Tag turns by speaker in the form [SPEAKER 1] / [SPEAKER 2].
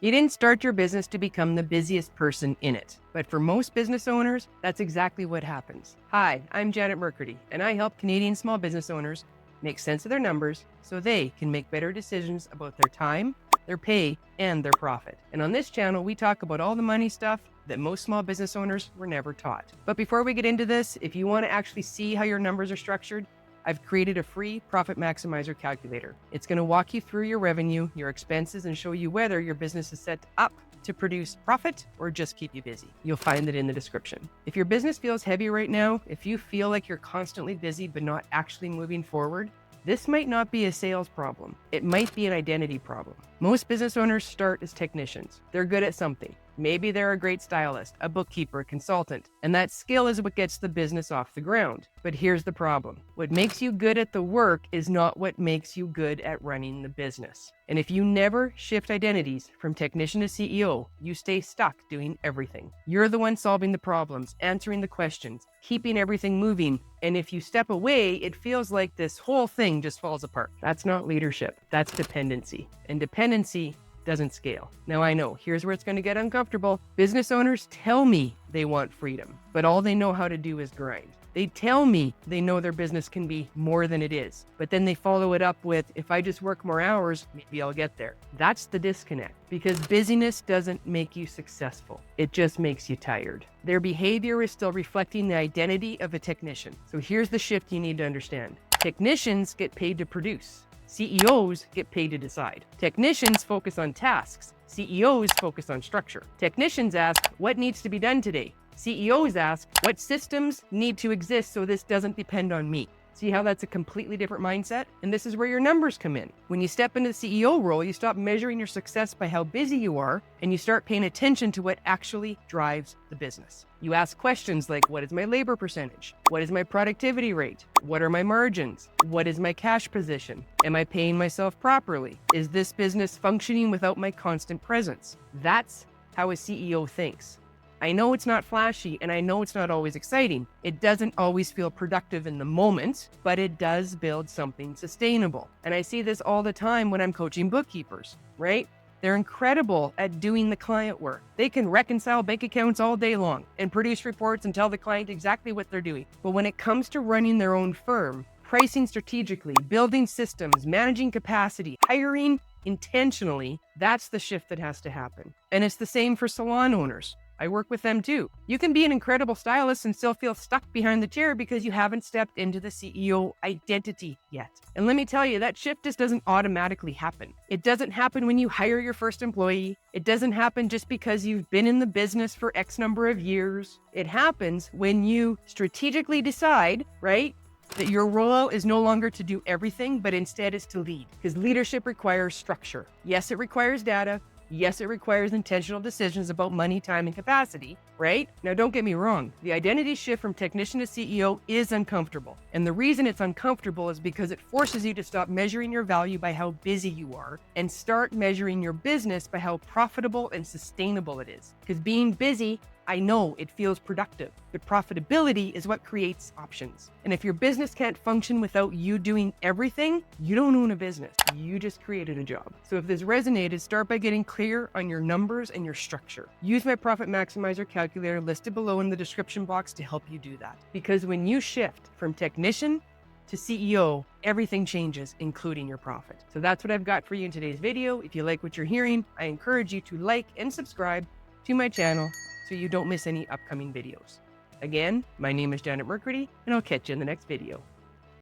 [SPEAKER 1] You didn't start your business to become the busiest person in it. But for most business owners, that's exactly what happens. Hi, I'm Janet Mercredi, and I help Canadian small business owners make sense of their numbers so they can make better decisions about their time, their pay, and their profit. And on this channel, we talk about all the money stuff that most small business owners were never taught. But before we get into this, if you want to actually see how your numbers are structured, I've created a free profit maximizer calculator. It's going to walk you through your revenue, your expenses, and show you whether your business is set up to produce profit or just keep you busy. You'll find it in the description. If your business feels heavy right now, if you feel like you're constantly busy but not actually moving forward, this might not be a sales problem. It might be an identity problem. Most business owners start as technicians. They're good at something. Maybe they're a great stylist, a bookkeeper, a consultant, and that skill is what gets the business off the ground. But here's the problem. What makes you good at the work is not what makes you good at running the business. And if you never shift identities from technician to CEO, you stay stuck doing everything. You're the one solving the problems, answering the questions, keeping everything moving. And if you step away, it feels like this whole thing just falls apart. That's not leadership. That's dependency. And dependency doesn't scale. Now I know, here's where it's going to get uncomfortable. Business owners tell me they want freedom, but all they know how to do is grind. They tell me they know their business can be more than it is, but then they follow it up with, if I just work more hours, maybe I'll get there. That's the disconnect, because busyness doesn't make you successful. It just makes you tired. Their behavior is still reflecting the identity of a technician. So here's the shift you need to understand. Technicians get paid to produce. CEOs get paid to decide. Technicians focus on tasks. CEOs focus on structure. Technicians ask, what needs to be done today? CEOs ask, what systems need to exist so this doesn't depend on me? See how that's a completely different mindset? And this is where your numbers come in. When you step into the CEO role, you stop measuring your success by how busy you are, and you start paying attention to what actually drives the business. You ask questions like, what is my labor percentage? What is my productivity rate? What are my margins? What is my cash position? Am I paying myself properly? Is this business functioning without my constant presence? That's how a CEO thinks. I know it's not flashy, and I know it's not always exciting. It doesn't always feel productive in the moment, but it does build something sustainable. And I see this all the time when I'm coaching bookkeepers, right? They're incredible at doing the client work. They can reconcile bank accounts all day long and produce reports and tell the client exactly what they're doing. But when it comes to running their own firm, pricing strategically, building systems, managing capacity, hiring intentionally, that's the shift that has to happen. And it's the same for salon owners. I work with them too. You can be an incredible stylist and still feel stuck behind the chair because you haven't stepped into the CEO identity yet. And let me tell you, that shift just doesn't automatically happen. It doesn't happen when you hire your first employee. It doesn't happen just because you've been in the business for X number of years. It happens when you strategically decide, right, that your role is no longer to do everything, but instead is to lead. Because leadership requires structure. Yes, it requires data. Yes, it requires intentional decisions about money, time, and capacity, right? Now, don't get me wrong. The identity shift from technician to CEO is uncomfortable. And the reason it's uncomfortable is because it forces you to stop measuring your value by how busy you are and start measuring your business by how profitable and sustainable it is. Because being busy, I know it feels productive, but profitability is what creates options. And if your business can't function without you doing everything, you don't own a business. You just created a job. So if this resonated, start by getting clear on your numbers and your structure. Use my Profit Maximizer calculator listed below in the description box to help you do that. Because when you shift from technician to CEO, everything changes, including your profit. So that's what I've got for you in today's video. If you like what you're hearing, I encourage you to like and subscribe to my channel so you don't miss any upcoming videos. Again, my name is Janet Mercredi, and I'll catch you in the next video.